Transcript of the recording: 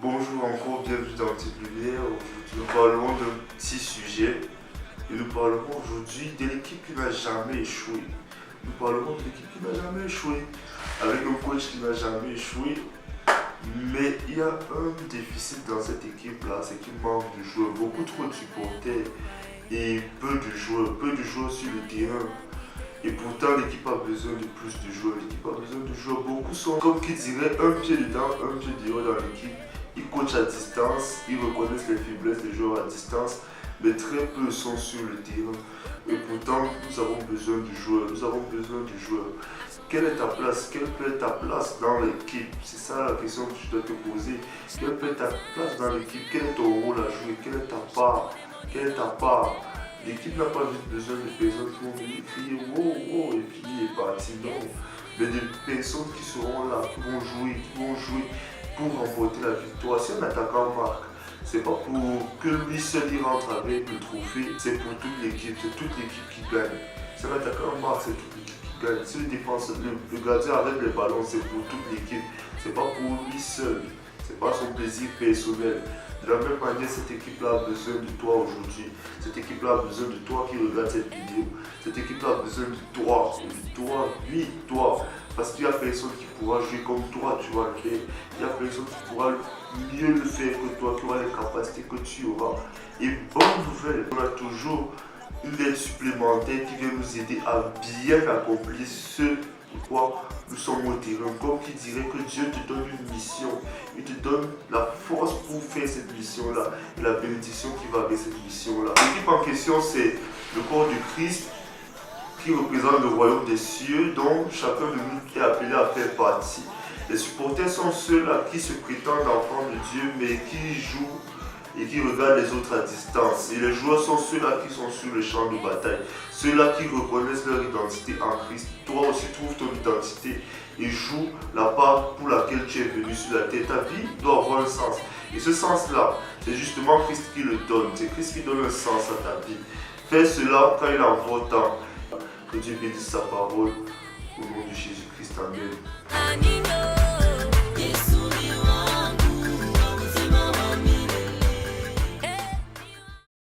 Bonjour encore, bienvenue dans Petite Lumière. Aujourd'hui, nous parlerons d'un petit sujet et nous parlerons aujourd'hui de l'équipe qui n'a jamais échoué. Nous parlerons de l'équipe qui n'a jamais échoué, avec un coach qui n'a jamais échoué. Mais il y a un déficit dans cette équipe-là, c'est qu'il manque de joueurs, beaucoup trop de supporters et peu de joueurs sur le terrain. Et pourtant, l'équipe a besoin de plus de joueurs. L'équipe a besoin de joueurs. Beaucoup sont, comme qui dirait, un pied dedans, un pied dehors dans l'équipe. Ils coachent à distance, ils reconnaissent les faiblesses des joueurs à distance, mais très peu sont sur le terrain. Et pourtant, nous avons besoin de joueurs. Nous avons besoin de joueurs. Quelle est ta place? Quelle peut être ta place dans l'équipe? C'est ça la question que tu dois te poser. Quelle peut être ta place dans l'équipe? Quel est ton rôle à jouer? Quelle est ta part? Quelle est ta part? L'équipe n'a pas juste besoin de personnes qui vont venir crier wow, wow, et puis il est parti, non. Mais de personnes qui seront là, qui vont jouer pour remporter la victoire. Si un attaquant marque, c'est pas pour que lui seul il rentre avec le trophée, c'est pour toute l'équipe, c'est toute l'équipe qui gagne. Si un attaquant marque, c'est toute l'équipe qui gagne. Si le défenseur, le gardien arrête les ballons, c'est pour toute l'équipe, c'est pas pour lui seul, c'est pas son plaisir personnel. De la même manière, cette équipe-là a besoin de toi aujourd'hui. Cette équipe-là a besoin de toi qui regarde cette vidéo. Cette équipe-là a besoin de toi. Oui, toi. Parce qu'il n'y a personne qui pourra jouer comme toi, tu vas le faire. Il n'y a personne qui pourra mieux le faire que toi, qui aura les capacités que tu auras. Et bonne nouvelle, on a toujours une aide supplémentaire qui vient nous aider à bien accomplir ce pourquoi nous sommes au terrain. Comme qui dirait que Dieu te donne une mission, il te donne la force pour faire cette mission-là et la bénédiction qui va avec cette mission-là. L'équipe en question, c'est le corps de Christ qui représente le royaume des cieux dont chacun de nous est appelé à faire partie. Les supporters sont ceux-là qui se prétendent enfants de Dieu mais qui jouent et qui regardent les autres à distance. Et les joueurs sont ceux-là qui sont sur le champ de bataille, ceux-là qui reconnaissent leur identité en Christ. Toi aussi trouve ton identité et joue la part pour laquelle tu es venu sur la terre. Ta vie doit avoir un sens. Et ce sens-là, c'est justement Christ qui le donne. C'est Christ qui donne un sens à ta vie. Fais cela quand il en vaut tant. Que Dieu bénisse sa parole.